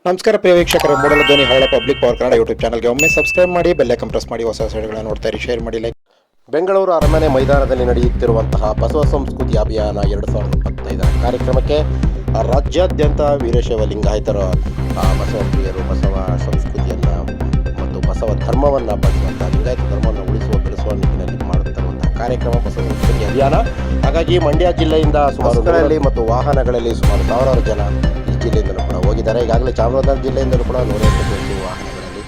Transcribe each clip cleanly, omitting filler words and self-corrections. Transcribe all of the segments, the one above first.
ನಮಸ್ಕಾರ ಪ್ರಿಯ ವೀಕ್ಷಕರೇ, ಮೂಡಲ ಧ್ವನಿ ಹರಳ ಪಬ್ಲಿಕ್ ಪವರ್ ಕನ್ನಡ ಯೂಟ್ಯೂಬ್ ಚಾನಲ್ಗೆ ಒಮ್ಮೆ ಸಬ್ಸ್ಕ್ರೈಬ್ ಮಾಡಿ, ಬೆಲ್ ಐಕಾನ್ ಪ್ರೆಸ್ ಮಾಡಿ, ಹೊಸ ವಿಡಿಯೋಗಳನ್ನು ನೋಡ್ತಾ ಇರಿ, ಶೇರ್ ಮಾಡಿ, ಲೈಕ್. ಬೆಂಗಳೂರು ಅರಮನೆ ಮೈದಾನದಲ್ಲಿ ನಡೆಯುತ್ತಿರುವಂತಹ ಬಸವ ಸಂಸ್ಕೃತಿ ಅಭಿಯಾನ 2025 ಕಾರ್ಯಕ್ರಮಕ್ಕೆ ರಾಜ್ಯಾದ್ಯಂತ ವೀರಶೈವ ಲಿಂಗಾಯತರ ಬಸವ ಪ್ರಿಯರು ಬಸವ ಸಂಸ್ಕೃತಿಯನ್ನು ಮತ್ತು ಬಸವ ಧರ್ಮವನ್ನು ಬಳಸುವಂತಹ ಲಿಂಗಾಯತ ಧರ್ಮವನ್ನು ಉಳಿಸುವ ಬೆಳೆಸುವ ನಿಟ್ಟಿನಲ್ಲಿ ಮಾಡುತ್ತಿರುವಂತಹ ಕಾರ್ಯಕ್ರಮ ಬಸವ ಸಂಸ್ಕೃತಿ ಅಭಿಯಾನ. ಹಾಗಾಗಿ ಮಂಡ್ಯ ಜಿಲ್ಲೆಯಿಂದ ಸುಮಾರು ಮತ್ತು ವಾಹನಗಳಲ್ಲಿ ಸುಮಾರು ಸಾವಿರಾರು ಜನ ಈ ಜಿಲ್ಲೆಯಿಂದಲೂ ಕೂಡ ಹೋಗಿದ್ದಾರೆ. ಈಗಾಗಲೇ ಚಾಮರಾಜನಗರ ಜಿಲ್ಲೆಯಿಂದಲೂ ಕೂಡ 150 ವಾಹನಗಳಲ್ಲಿ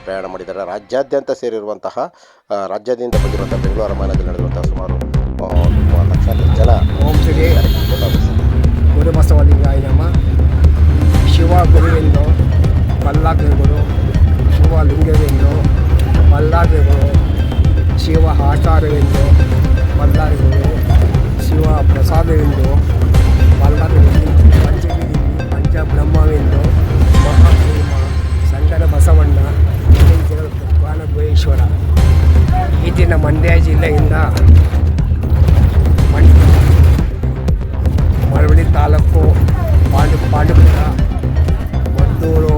ಪ್ರಯಾಣ ಮಾಡಿದ್ದಾರೆ. ರಾಜ್ಯಾದ್ಯಂತ ಸೇರಿರುವಂತಹ ರಾಜ್ಯದಿಂದ ಬಂದಿರುವಂತಹ ಬೆಂಗಳೂರು ಅರಮನೆಯಲ್ಲಿ ನಡೆದಿರುವಂತಹ ಸುಮಾರು 3 ಲಕ್ಷ ಜನ ಓಂ ಶ್ರೀ ಗುರು ಬಸವಲಿಂಗಾಯ ನಮಃ. ಶಿವ ಗುರುವೆಂದು ಬಲ್ಲಾಗುರು, ಶಿವ ಲಿಂಗವೆಂದು ಬಲ್ಲಾಗುರು, ಶಿವ ಆಚಾರವೆಂದು ಬಲ್ಲಾಗುರು, ಶಿವ ಪ್ರಸಾದವೆಂದು ಬಲ್ಲಾಗುರು, ಪಂಚಬ್ರಹ್ಮವೆಂದು ಮಹಾಪ್ರೇಮ ಸಂಗರ ಬಸವಣ್ಣ ಜ್ಞಾನದ್ವಯೇಶ್ವರ. ಈ ದಿನ ಮಂಡ್ಯ ಜಿಲ್ಲೆಯಿಂದ ಮಳವಳ್ಳಿ ತಾಲೂಕು ಪಾಂಡುಪುರ, ಮದ್ದೂರು,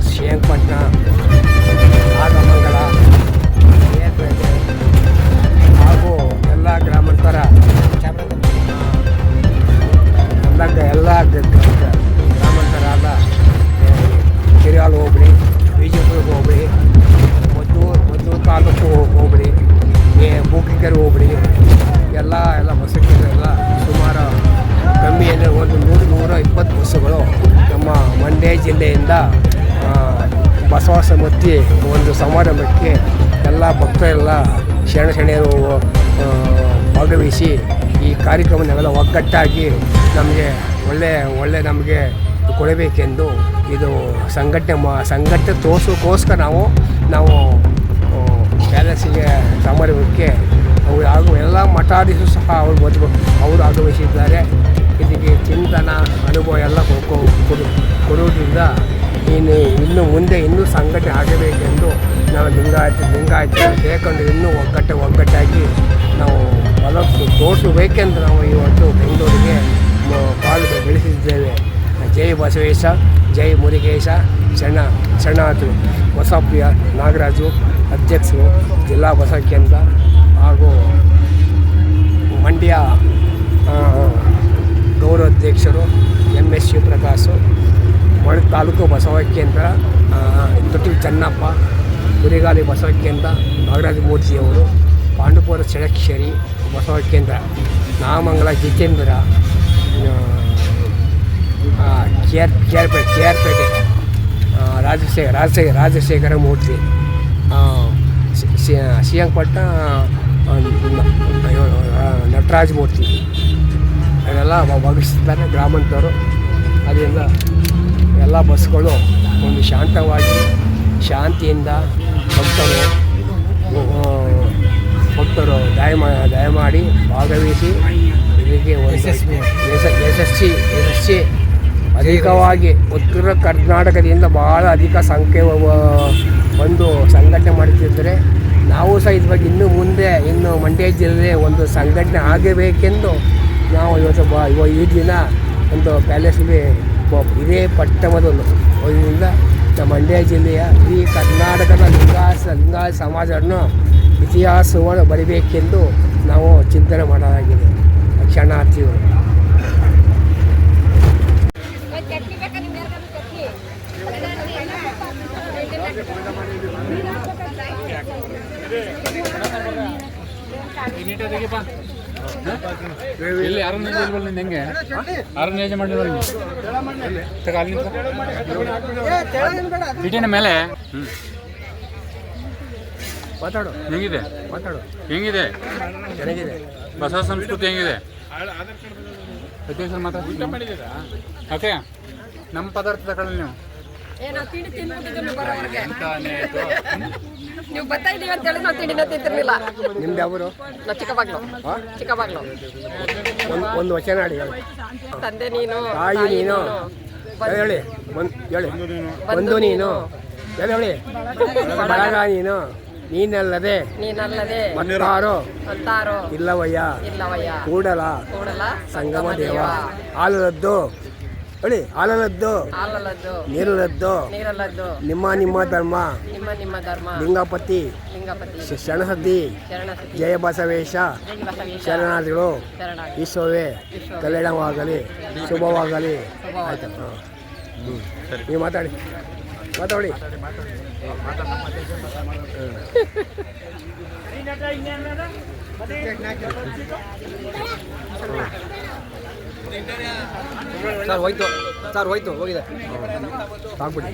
ಶ್ರೀರಂಗಪಟ್ಟಣ, ನಾಗಮಂಗಲ, ಏರ್ಪೇಟೆ ಹಾಗೂ ಎಲ್ಲ ಗ್ರಾಮಾಂತರ ಎಲ್ಲ ಗ್ರಾಮಾಂತರಾದ ಕಿರಿಯಾಲ ಹೋಬಳಿ, ವಿಜಯಪುರ ಹೋಬಳಿ, ಮದ್ದೂರು ತಾಲೂಕು ಹೋಬಳಿ, ಬೂಕಿಕೆರೆ ಹೋಬಳಿ ಎಲ್ಲ ಬಸ್ಸುಗಳೆಲ್ಲ ಸುಮಾರು ಕಮ್ಮಿ ಅಂದರೆ ಒಂದು 100-120 ಬಸ್ಸುಗಳು ನಮ್ಮ ಮಂಡ್ಯ ಜಿಲ್ಲೆಯಿಂದ ಬಸವ ಸಮಿತಿ ಒಂದು ಸಮಾರಂಭಕ್ಕೆ ಎಲ್ಲ ಭಕ್ತರೆಲ್ಲ ಶರಣರು ಭಾಗವಹಿಸಿ ಈ ಕಾರ್ಯಕ್ರಮನೆಲ್ಲ ಒಗ್ಗಟ್ಟಾಗಿ ನಮಗೆ ಒಳ್ಳೆ ನಮಗೆ ಕೊಡಬೇಕೆಂದು ಇದು ಸಂಘಟನೆ ತೋರಿಸೋಕ್ಕೋಸ್ಕರ ನಾವು ಪ್ಯಾಲೇಸಿಗೆ ಸಮಾರಂಭಕ್ಕೆ ಅವರು ಹಾಗೂ ಎಲ್ಲ ಮಠಾಧೀಶರು ಸಹ ಅವರು ಆಗಮಿಸಿದ್ದಾರೆ. ಇದಕ್ಕೆ ಚಿಂತನ ಅನುಭವ ಎಲ್ಲ ಕೊಡುವುದರಿಂದ ಇನ್ನು ಮುಂದೆ ಇನ್ನೂ ಸಂಘಟನೆ ಆಗಬೇಕೆಂದು ನಾವು ಲಿಂಗಾಯತ ಬೇಕಂದ್ರೆ ಇನ್ನೂ ಒಗ್ಗಟ್ಟಾಗಿ ನಾವು ತೋರಿಸಬೇಕೆಂದು ನಾವು ಇವತ್ತು ಬೆಂಗಳೂರಿಗೆ ಕಾಲು ಬೆಳೆಸಿದ್ದೇವೆ. ಜೈ ಬಸವೇಶ, ಜೈ ಮುರುಗೇಶ, ಶರಣಾರ್ಥಿ ಬಸಪ್ರಿಯ ನಾಗರಾಜು, ಅಧ್ಯಕ್ಷರು ಜಿಲ್ಲಾ ಬಸವ ಕೇಂದ್ರ ಹಾಗೂ ಮಂಡ್ಯ ಗೌರವಾಧ್ಯಕ್ಷರು MS ಶಿವಪ್ರಕಾಶು, ತಾಲೂಕು ಬಸವ ಕೇಂದ್ರ ತೊಟ್ಟಿಲು ಚೆನ್ನಪ್ಪ, ಕುರಿಗಾಲಿ ಬಸವ ಕೇಂದ್ರ ನಾಗರಾಜ ಮೂರ್ತಿಯವರು, ಪಾಂಡುಪುರ ಷಡಕ್ಷರಿ ಬಸವ ಕೇಂದ್ರ, ನಾಗಮಂಗಲ ಜಿತೇಂದ್ರ, ಕೇರ್ಪೇಟೆ ರಾಜಶೇಖರ ಮೂರ್ತಿ, ಶ್ರೀರಂಗಪಟ್ಟಣ ನಟರಾಜ ಮೂರ್ತಿ ಅದೆಲ್ಲ ಭಾಗವಹಿಸಿದ್ದಾರೆ ಗ್ರಾಮಾಂತರರು. ಅದರಿಂದ ಎಲ್ಲ ಬಸ್ಗಳು ಒಂದು ಶಾಂತಿಯಿಂದ ಭಕ್ತರು ದಯಮಾಡಿ ಭಾಗವಹಿಸಿ ಇದಕ್ಕೆ ಯಶಸ್ವಿ ಅಧಿಕವಾಗಿ ಉತ್ತರ ಕರ್ನಾಟಕದಿಂದ ಬಹಳ ಅಧಿಕ ಸಂಖ್ಯೆ ಬಂದು ಸಂಘಟನೆ ಮಾಡುತ್ತಿದ್ದರೆ ನಾವು ಸಹ ಇದ್ರ ಬಗ್ಗೆ ಇನ್ನು ಮಂಡ್ಯ ಜಿಲ್ಲೆ ಒಂದು ಸಂಘಟನೆ ಆಗಬೇಕೆಂದು ನಾವು ಇವತ್ತು ಈ ದಿನ ಒಂದು ಪ್ಯಾಲೇಸಲ್ಲಿ ಇದೇ ಪಟ್ಟಣದಲ್ಲಿ ಇದರಿಂದ ನಮ್ಮ ಮಂಡ್ಯ ಜಿಲ್ಲೆಯ ಈ ಕರ್ನಾಟಕದ ಲಿಂಗಾಯತ ಸಮಾಜವನ್ನು ಇತಿಹಾಸವನ್ನು ಬರೀಬೇಕೆಂದು ನಾವು ಚಿಂತನೆ ಮಾಡಲಾಗಿದೆ. ಶರಣಾರ್ಥಿಗಳು ಇಲ್ಲಿ ಹೆಂಗೆ ಆರನೇಜ್ ಮಾಡಿರೋ ಸಿಟಿನ ಮೇಲೆ ಹೆಂಗಿದೆ ಚೆನ್ನಾಗಿದೆ. ಬಸವ ಸಂಸ್ಕೃತಿ ಹೆಂಗಿದೆ ಓಕೆ. ನಮ್ಮ ಪದಾರ್ಥ ತಗೊಳ್ಳಿ ನೀವು ಬರ್ತಾ ಇದೀವಿ ಅಂತ ಹೇಳಿ ನಾವು ತಿಂಡಿನ ತಿಂತಿರ್ಲಿಲ್ಲ. ನಿಮ್ದು ಯಾವರು? ಚಿಕ್ಕಬಾಗ್ಲು ಒಂದು ವಚನ ಹೇಳಿ. ತಂದೆ ನೀನು, ತಾಯಿ ನೀನು, ಹೇಳಿ ಒಂದು ನೀನು, ಹೇಳಿ ಬಳಗ ನೀನಲ್ಲದೆ ಮತ್ತಾರೋ ಇಲ್ಲವಯ್ಯ ಕೂಡಲ ಸಂಗಮ ದೇವ. ಆಲದದ್ದು ಹೇಳಿ ಹಾಲಲ್ಲದ್ದು ಹಾಲಲ್ಲದ್ದು ನೀರಲ್ಲದ್ದು ನೀರಲ್ಲದ್ದು ನಿಮ್ಮ ಧರ್ಮ ನಿಮ್ಮ ಧರ್ಮ ಲಿಂಗಪತಿ ಲಿಂಗಪತಿ ಶರಣಸದ್ದಿ ಶರಣಸತಿ ಜಯ ಬಸವೇಶ ಬಸವೇಶ ಶರಣಾರ್ಥಿಗಳು ಶರಣಾರ್ಥಿ ವಿಶ್ವವೇ ಕಲ್ಯಾಣವಾಗಲಿ ಶುಭವಾಗಲಿ ಆಯ್ತು ನೀವು ಮಾತಾಡಿ ಸರ್ ಹೋಯ್ತು ಹೋಗಿದೆ ಸಾಕ್ಬಿಡಿ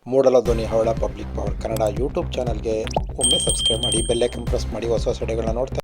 ಮೂಡಲ ಧ್ವನಿ ಹವಳ ಪಬ್ಲಿಕ್ ಪವರ್ ಕನ್ನಡ ಯೂಟ್ಯೂಬ್ ಚಾನಲ್ಗೆ ಒಮ್ಮೆ ಸಬ್ಸ್ಕ್ರೈಬ್ ಮಾಡಿ ಬೆಲ್ ಐಕನ್ ಪ್ರೆಸ್ ಮಾಡಿ ಹೊಸ ವಿಡಿಯೋಗಳನ್ನ ನೋಡ್ತಾ